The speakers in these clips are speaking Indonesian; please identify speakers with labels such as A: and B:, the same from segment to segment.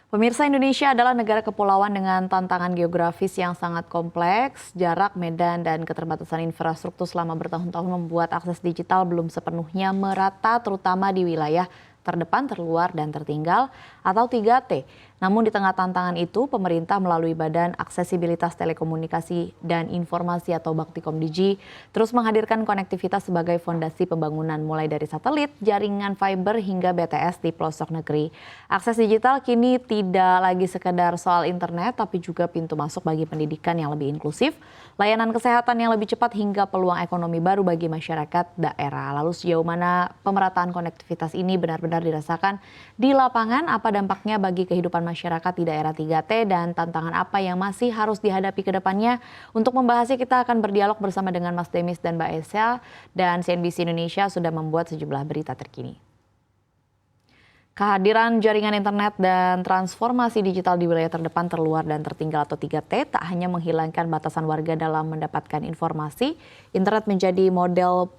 A: Pemirsa, Indonesia adalah negara kepulauan dengan tantangan geografis yang sangat kompleks. Jarak, medan, dan keterbatasan infrastruktur selama bertahun-tahun membuat akses digital belum sepenuhnya merata, terutama di wilayah terdepan, terluar, dan tertinggal atau 3T. Namun di tengah tantangan itu, pemerintah melalui Badan Aksesibilitas Telekomunikasi dan Informasi atau Baktikomdigi terus menghadirkan konektivitas sebagai fondasi pembangunan mulai dari satelit, jaringan fiber hingga BTS di pelosok negeri. Akses digital kini tidak lagi sekedar soal internet, tapi juga pintu masuk bagi pendidikan yang lebih inklusif, layanan kesehatan yang lebih cepat hingga peluang ekonomi baru bagi masyarakat daerah. Lalu sejauh mana pemerataan konektivitas ini benar-benar dirasakan di lapangan, apa dampaknya bagi kehidupan masyarakat di daerah 3T dan tantangan apa yang masih harus dihadapi ke depannya? Untuk membahasnya kita akan berdialog bersama dengan Mas Demis dan Mbak Esa, dan CNBC Indonesia sudah membuat sejumlah berita terkini. Kehadiran jaringan internet dan transformasi digital di wilayah terdepan, terluar, dan tertinggal atau 3T tak hanya menghilangkan batasan warga dalam mendapatkan informasi, internet menjadi modal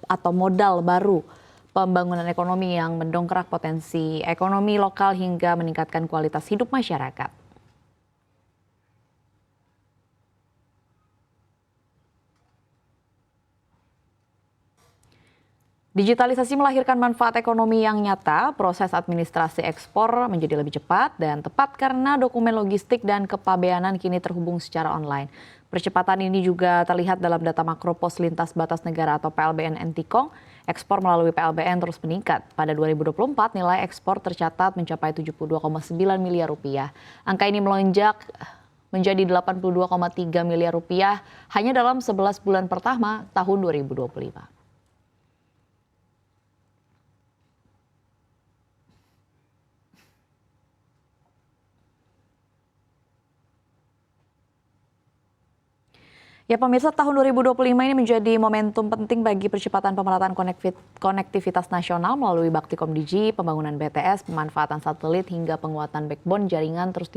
A: baru pembangunan ekonomi yang mendongkrak potensi ekonomi lokal hingga meningkatkan kualitas hidup masyarakat. Digitalisasi melahirkan manfaat ekonomi yang nyata, proses administrasi ekspor menjadi lebih cepat dan tepat karena dokumen logistik dan kepabeanan kini terhubung secara online. Percepatan ini juga terlihat dalam data makro pos lintas batas negara atau PLBN Ntkong. Ekspor melalui PLBN terus meningkat. Pada 2024 nilai ekspor tercatat mencapai 72,9 miliar rupiah. Angka ini melonjak menjadi 82,3 miliar rupiah hanya dalam 11 bulan pertama tahun 2025. Ya pemirsa, tahun 2025 ini menjadi momentum penting bagi percepatan pemerataan konektivitas nasional melalui Baktikomdigi, pembangunan BTS, pemanfaatan satelit hingga penguatan backbone jaringan terus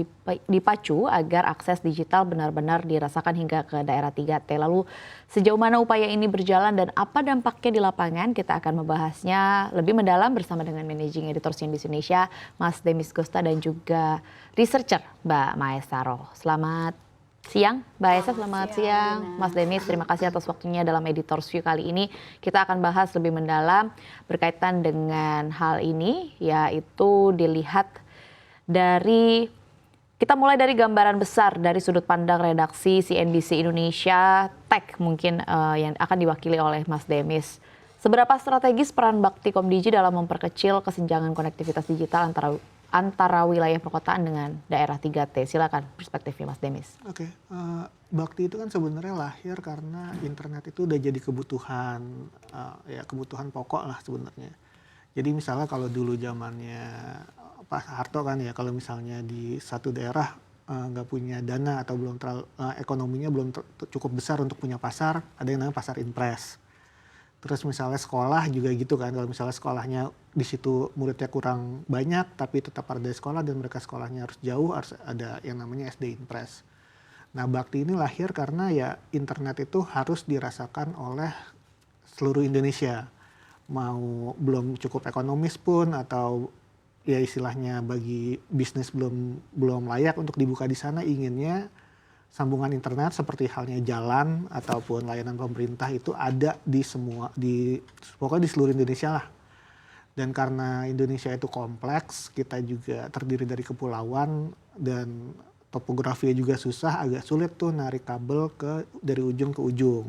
A: dipacu agar akses digital benar-benar dirasakan hingga ke daerah 3T. Lalu sejauh mana upaya ini berjalan dan apa dampaknya di lapangan? Kita akan membahasnya lebih mendalam bersama dengan Managing Editor CNBC Indonesia, Mas Demis Gosta, dan juga researcher Mbak Maesa Roh. Selamat siang, Mbak Esa, selamat siang. Mas Demis, terima kasih atas waktunya dalam Editor's View kali ini. Kita akan bahas lebih mendalam berkaitan dengan hal ini, yaitu dilihat dari, kita mulai dari gambaran besar dari sudut pandang redaksi CNBC Indonesia Tech mungkin yang akan diwakili oleh Mas Demis. Seberapa strategis peran Baktikomdigi dalam memperkecil kesenjangan konektivitas digital antara wilayah perkotaan dengan daerah 3T. Silakan perspektifnya Mas Demis.
B: Oke, Bakti itu kan sebenarnya lahir karena internet itu udah jadi kebutuhan, kebutuhan pokok lah sebenarnya. Jadi misalnya kalau dulu zamannya Pak Harto kan ya, kalau misalnya di satu daerah nggak punya dana atau belum ekonominya belum cukup besar untuk punya pasar, ada yang namanya pasar impres. Terus misalnya sekolah juga gitu kan, kalau misalnya sekolahnya di situ muridnya kurang banyak tapi tetap ada sekolah dan mereka sekolahnya harus jauh, harus ada yang namanya SD Impres. Nah, Bakti ini lahir karena ya internet itu harus dirasakan oleh seluruh Indonesia. Mau belum cukup ekonomis pun atau ya istilahnya bagi bisnis belum layak untuk dibuka di sana, inginnya sambungan internet seperti halnya jalan ataupun layanan pemerintah itu ada pokoknya di seluruh Indonesia lah. Dan karena Indonesia itu kompleks, kita juga terdiri dari kepulauan dan topografinya juga susah, agak sulit tuh narik kabel dari ujung ke ujung.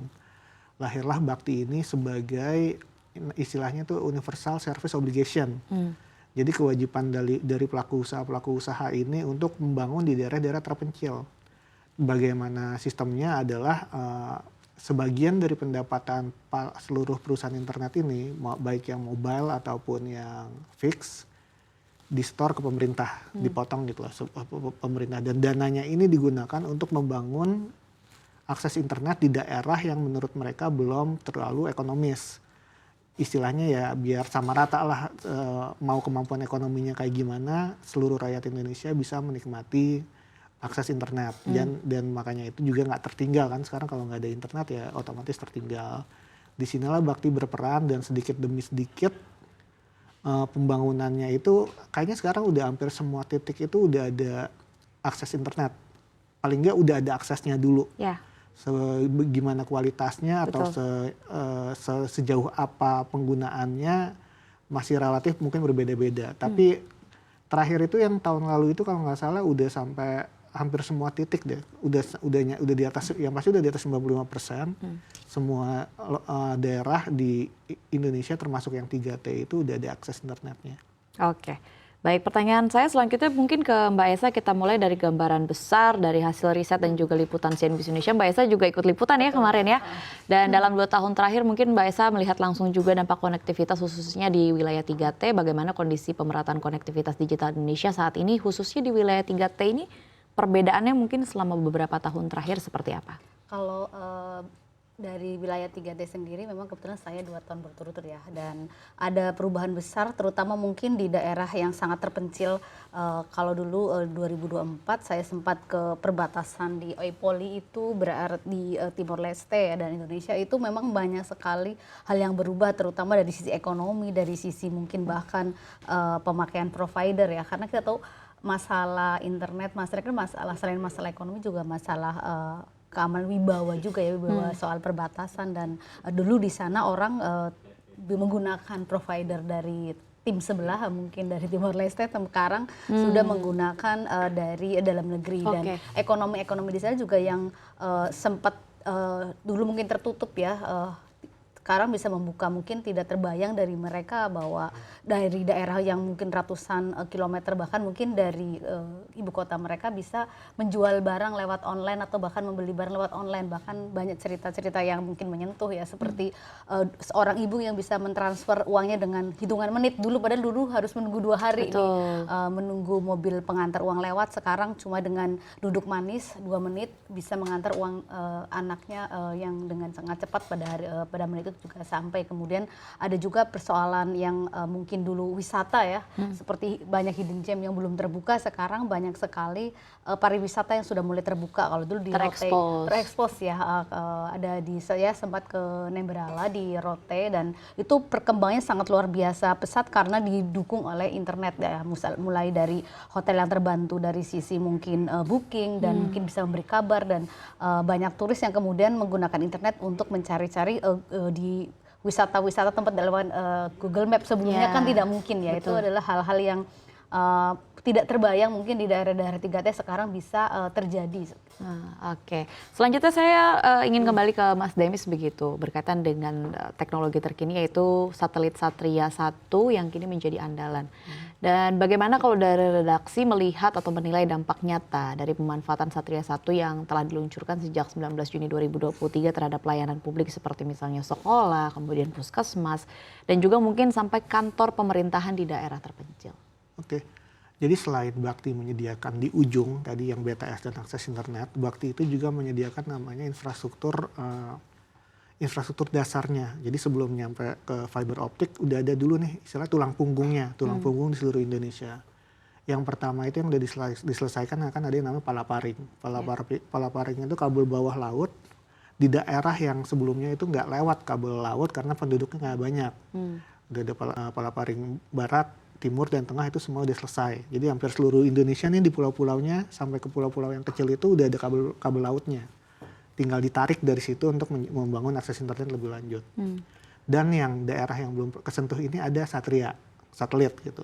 B: Lahirlah Bakti ini sebagai istilahnya tuh universal service obligation. Jadi kewajiban dari pelaku usaha ini untuk membangun di daerah-daerah terpencil. Bagaimana sistemnya adalah sebagian dari pendapatan seluruh perusahaan internet ini, baik yang mobile ataupun yang fix, di-store ke pemerintah, dipotong gitu lah pemerintah. Dan dananya ini digunakan untuk membangun akses internet di daerah yang menurut mereka belum terlalu ekonomis. Istilahnya ya biar sama rata lah, mau kemampuan ekonominya kayak gimana, seluruh rakyat Indonesia bisa menikmati akses internet. Dan makanya itu juga nggak tertinggal kan, sekarang kalau nggak ada internet ya otomatis tertinggal. Disinilah Bakti berperan dan sedikit demi sedikit pembangunannya itu kayaknya sekarang udah hampir semua titik itu udah ada akses internet. Paling nggak udah ada aksesnya dulu.
A: Ya,
B: Gimana kualitasnya atau
A: betul.
B: sejauh apa penggunaannya masih relatif mungkin berbeda-beda. Tapi terakhir itu yang tahun lalu itu kalau nggak salah udah sampai hampir semua titik deh. Udah di atas, yang pasti udah di atas 95%. Semua daerah di Indonesia termasuk yang 3T itu udah ada akses internetnya.
A: Oke. Baik, pertanyaan saya selanjutnya mungkin ke Mbak Esa. Kita mulai dari gambaran besar, dari hasil riset dan juga liputan CNBC Indonesia. Mbak Esa juga ikut liputan ya kemarin ya. Dan dalam 2 tahun terakhir mungkin Mbak Esa melihat langsung juga dampak konektivitas khususnya di wilayah 3T. Bagaimana kondisi pemerataan konektivitas digital Indonesia saat ini, khususnya di wilayah 3T ini, perbedaannya mungkin selama beberapa tahun terakhir seperti apa?
C: Kalau dari wilayah 3D sendiri memang kebetulan saya 2 tahun berturut-turut ya, dan ada perubahan besar terutama mungkin di daerah yang sangat terpencil. Kalau dulu 2024 saya sempat ke perbatasan di Oipoli, itu berarti di Timor Leste ya, dan Indonesia itu memang banyak sekali hal yang berubah terutama dari sisi ekonomi, dari sisi mungkin bahkan pemakaian provider ya, karena kita tahu masalah internet, masalah selain masalah ekonomi juga masalah keamanan wibawa juga ya, wibawa soal perbatasan. Dan dulu di sana orang menggunakan provider dari tim sebelah, mungkin dari Timor Leste, sekarang sudah menggunakan dari dalam negeri. Dan ekonomi di sana juga yang sempat dulu mungkin tertutup ya, sekarang bisa membuka, mungkin tidak terbayang dari mereka bahwa dari daerah yang mungkin ratusan kilometer, bahkan mungkin dari ibu kota mereka bisa menjual barang lewat online atau bahkan membeli barang lewat online. Bahkan banyak cerita-cerita yang mungkin menyentuh ya, seperti seorang ibu yang bisa mentransfer uangnya dengan hitungan menit. Padahal dulu harus menunggu 2 hari nih, menunggu mobil pengantar uang lewat. Sekarang cuma dengan duduk manis 2 menit bisa mengantar uang anaknya yang dengan sangat cepat pada menit itu juga sampai. Kemudian ada juga persoalan yang mungkin dulu wisata ya, seperti banyak hidden gem yang belum terbuka, sekarang banyak sekali pariwisata yang sudah mulai terbuka. Kalau dulu di terekspos ya, ada di, saya sempat ke Nembrala di Rote, dan itu perkembangannya sangat luar biasa pesat karena didukung oleh internet ya, mulai dari hotel yang terbantu dari sisi mungkin booking dan mungkin bisa memberi kabar, dan banyak turis yang kemudian menggunakan internet untuk mencari-cari di wisata-wisata tempat dalam Google Maps. Sebelumnya kan tidak mungkin ya. Betul. Itu adalah hal-hal yang tidak terbayang mungkin di daerah-daerah 3T sekarang bisa terjadi.
A: Oke. Selanjutnya saya ingin kembali ke Mas Demis begitu, berkaitan dengan teknologi terkini yaitu satelit Satria 1 yang kini menjadi andalan. Dan bagaimana kalau dari redaksi melihat atau menilai dampak nyata dari pemanfaatan Satria 1 yang telah diluncurkan sejak 19 Juni 2023 terhadap layanan publik seperti misalnya sekolah, kemudian puskesmas, dan juga mungkin sampai kantor pemerintahan di daerah terpencil.
B: Oke. Jadi selain Bakti menyediakan di ujung tadi yang BTS dan akses internet, Bakti itu juga menyediakan namanya infrastruktur dasarnya. Jadi sebelum nyampe ke fiber optik udah ada dulu nih istilah tulang punggungnya, tulang punggung di seluruh Indonesia. Yang pertama itu yang udah diselesaikan akan ada yang namanya palaparing. Palaparing itu kabel bawah laut di daerah yang sebelumnya itu nggak lewat kabel laut karena penduduknya nggak banyak. Udah ada palaparing barat, timur, dan tengah itu semua udah selesai. Jadi hampir seluruh Indonesia nih di pulau-pulaunya sampai ke pulau-pulau yang kecil itu udah ada kabel lautnya. Tinggal ditarik dari situ untuk membangun akses internet lebih lanjut. Dan yang daerah yang belum kesentuh ini ada satelit gitu.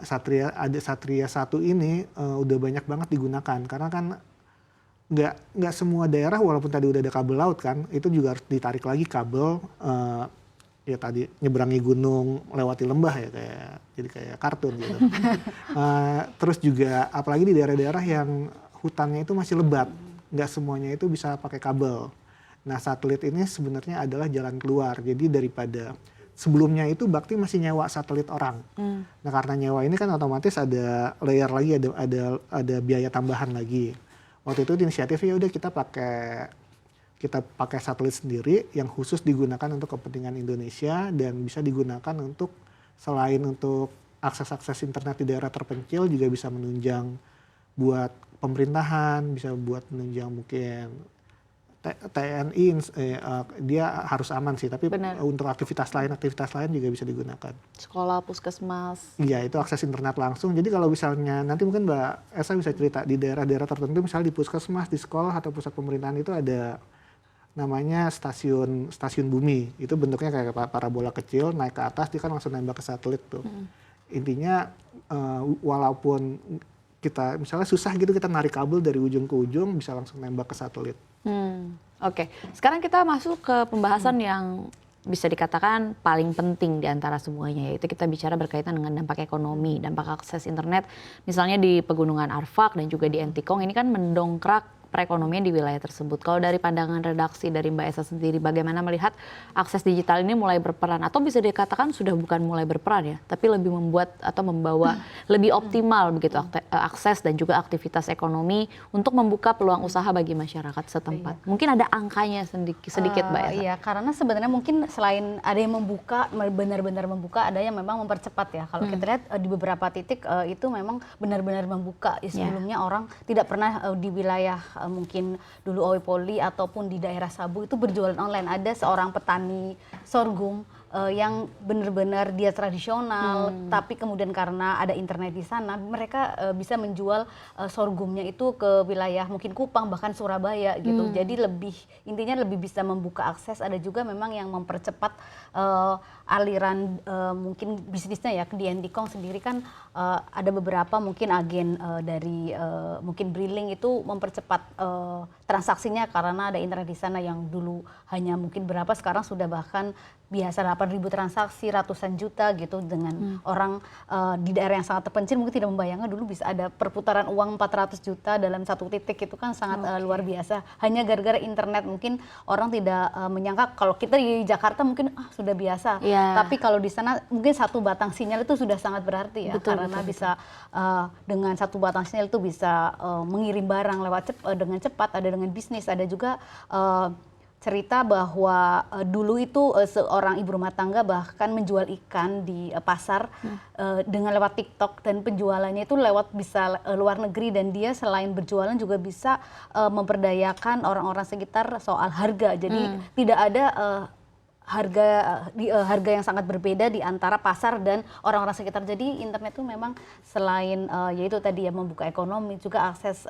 B: Satria 1 ini udah banyak banget digunakan karena kan nggak semua daerah walaupun tadi udah ada kabel laut kan, itu juga harus ditarik lagi kabel ya tadi nyeberangi gunung lewati lembah ya, kayak kartun gitu. Terus juga apalagi di daerah-daerah yang hutannya itu masih lebat, nggak semuanya itu bisa pakai kabel. Nah satelit ini sebenarnya adalah jalan keluar. Jadi daripada sebelumnya itu Bakti masih nyewa satelit orang. Nah karena nyewa ini kan otomatis ada layer lagi, ada biaya tambahan lagi. Waktu itu inisiatifnya udah kita pakai satelit sendiri yang khusus digunakan untuk kepentingan Indonesia dan bisa digunakan untuk selain untuk akses internet di daerah terpencil juga bisa menunjang buat pemerintahan, bisa buat menunjang mungkin TNI dia harus aman sih, tapi
A: Benar.
B: untuk aktivitas lain juga bisa digunakan.
A: Sekolah, puskesmas.
B: Iya, itu akses internet langsung. Jadi kalau misalnya nanti mungkin Mbak Esa bisa cerita di daerah-daerah tertentu, misalnya di puskesmas, di sekolah atau pusat pemerintahan itu ada namanya stasiun bumi. Itu bentuknya kayak parabola kecil, naik ke atas dia kan langsung nembak ke satelit tuh. Intinya walaupun kita misalnya susah gitu kita narik kabel dari ujung ke ujung bisa langsung nembak ke satelit.
A: Oke. Sekarang kita masuk ke pembahasan yang bisa dikatakan paling penting di antara semuanya, yaitu kita bicara berkaitan dengan dampak ekonomi, dampak akses internet, misalnya di Pegunungan Arfak dan juga di Entikong, ini kan mendongkrak perekonomian di wilayah tersebut. Kalau dari pandangan redaksi dari Mbak Esa sendiri, bagaimana melihat akses digital ini mulai berperan, atau bisa dikatakan sudah bukan mulai berperan ya, tapi lebih membuat atau membawa lebih optimal begitu akses dan juga aktivitas ekonomi untuk membuka peluang usaha bagi masyarakat setempat. Mungkin ada angkanya sedikit Mbak Esa.
C: Iya, karena sebenarnya mungkin selain ada yang membuka, benar-benar membuka, ada yang memang mempercepat ya. Kalau kita lihat di beberapa titik itu memang benar-benar membuka. Sebelumnya orang tidak pernah di wilayah mungkin dulu Owi Poli ataupun di daerah Sabu itu berjualan online. Ada seorang petani sorghum yang benar-benar dia tradisional, tapi kemudian karena ada internet di sana, mereka bisa menjual sorghumnya itu ke wilayah mungkin Kupang bahkan Surabaya gitu. Jadi intinya lebih bisa membuka akses. Ada juga memang yang mempercepat aliran mungkin bisnisnya ya. Di Entikong sendiri kan ada beberapa mungkin agen dari mungkin Briling itu mempercepat transaksinya karena ada internet di sana yang dulu hanya mungkin berapa, sekarang sudah bahkan biasa 8.000 transaksi, ratusan juta gitu, dengan orang di daerah yang sangat terpencil mungkin tidak membayangkan dulu bisa ada perputaran uang 400 juta dalam satu titik. Itu kan sangat luar biasa. Hanya gara-gara internet, mungkin orang tidak menyangka. Kalau kita di Jakarta mungkin sudah biasa, tapi kalau di sana mungkin satu batang sinyal itu sudah sangat berarti ya. Karena bisa dengan satu batang sinyal itu bisa mengirim barang lewat dengan cepat. Ada dengan bisnis, ada juga cerita bahwa dulu itu seorang ibu rumah tangga bahkan menjual ikan di pasar dengan lewat TikTok, dan penjualannya itu lewat bisa luar negeri, dan dia selain berjualan juga bisa memperdayakan orang-orang sekitar soal harga. Jadi tidak ada harga yang sangat berbeda di antara pasar dan orang-orang sekitar. Jadi internet itu memang selain yaitu tadi ya membuka ekonomi, juga akses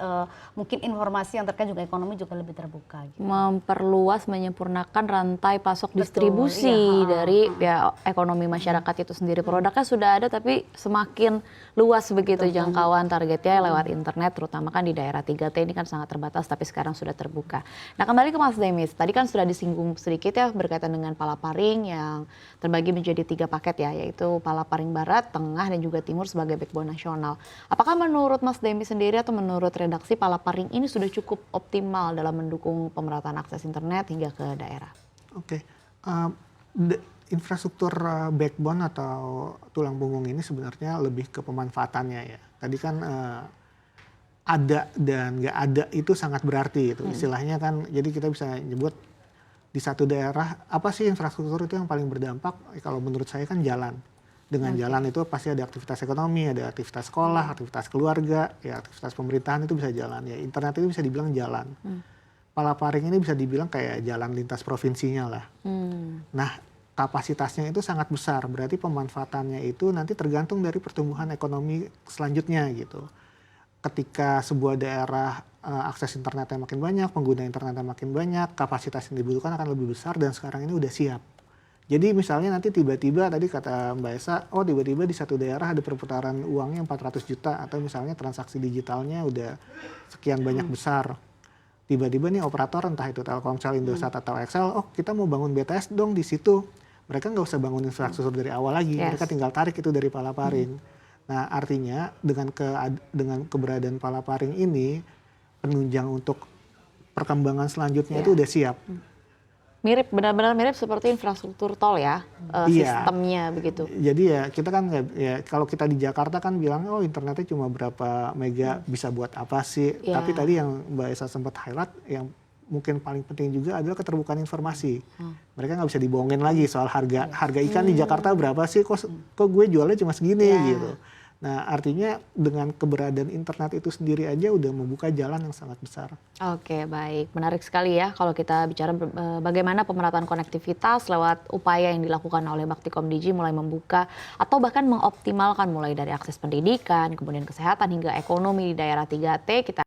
C: mungkin informasi yang terkait juga ekonomi juga lebih terbuka gitu.
A: Memperluas, menyempurnakan rantai pasok distribusi dari ya ekonomi masyarakat itu sendiri. Produknya sudah ada tapi semakin luas begitu jangkauan targetnya lewat internet, terutama kan di daerah 3T ini kan sangat terbatas, tapi sekarang sudah terbuka. Nah, kembali ke Mas Demis, tadi kan sudah disinggung sedikit ya berkaitan dengan Palaparing yang terbagi menjadi 3 paket ya, yaitu Palaparing Barat, Tengah, dan juga Timur sebagai backbone nasional. Apakah menurut Mas Demis sendiri atau menurut redaksi Palaparing ini sudah cukup optimal dalam mendukung pemerataan akses internet hingga ke daerah?
B: Oke. Infrastruktur backbone atau tulang punggung ini sebenarnya lebih ke pemanfaatannya ya. Tadi kan ada dan nggak ada itu sangat berarti itu. Istilahnya kan, jadi kita bisa nyebut di satu daerah apa sih infrastruktur itu yang paling berdampak? Kalau menurut saya kan jalan. Dengan jalan itu pasti ada aktivitas ekonomi, ada aktivitas sekolah, aktivitas keluarga, ya aktivitas pemerintahan itu bisa jalan. Ya internet itu bisa dibilang jalan. Palaparing ini bisa dibilang kayak jalan lintas provinsinya lah. Nah, kapasitasnya itu sangat besar, berarti pemanfaatannya itu nanti tergantung dari pertumbuhan ekonomi selanjutnya gitu. Ketika sebuah daerah akses internetnya makin banyak, pengguna internetnya makin banyak, kapasitas yang dibutuhkan akan lebih besar, dan sekarang ini udah siap. Jadi misalnya nanti tiba-tiba tadi kata Mbak Esa, oh tiba-tiba di satu daerah ada perputaran uangnya 400 juta, atau misalnya transaksi digitalnya udah sekian banyak besar. Tiba-tiba nih operator entah itu Telkomsel, Indosat atau XL, oh kita mau bangun BTS dong di situ. Mereka nggak usah bangun infrastruktur dari awal lagi, mereka tinggal tarik itu dari Palaparing. Nah artinya dengan keberadaan Palaparing ini, penunjang untuk perkembangan selanjutnya itu udah siap.
A: Mirip, benar-benar mirip seperti infrastruktur tol ya, sistemnya begitu.
B: Jadi ya kita kan ya kalau kita di Jakarta kan bilang oh internetnya cuma berapa mega, bisa buat apa sih? Tapi tadi yang Mbak Esa sempat highlight yang mungkin paling penting juga adalah keterbukaan informasi. Mereka nggak bisa dibohongin lagi soal harga ikan di Jakarta berapa sih? Kok gue jualnya cuma segini gitu. Nah, artinya dengan keberadaan internet itu sendiri aja udah membuka jalan yang sangat besar.
A: Oke, baik. Menarik sekali ya kalau kita bicara bagaimana pemerataan konektivitas lewat upaya yang dilakukan oleh Baktikom Digi mulai membuka atau bahkan mengoptimalkan mulai dari akses pendidikan, kemudian kesehatan hingga ekonomi di daerah 3T. Kita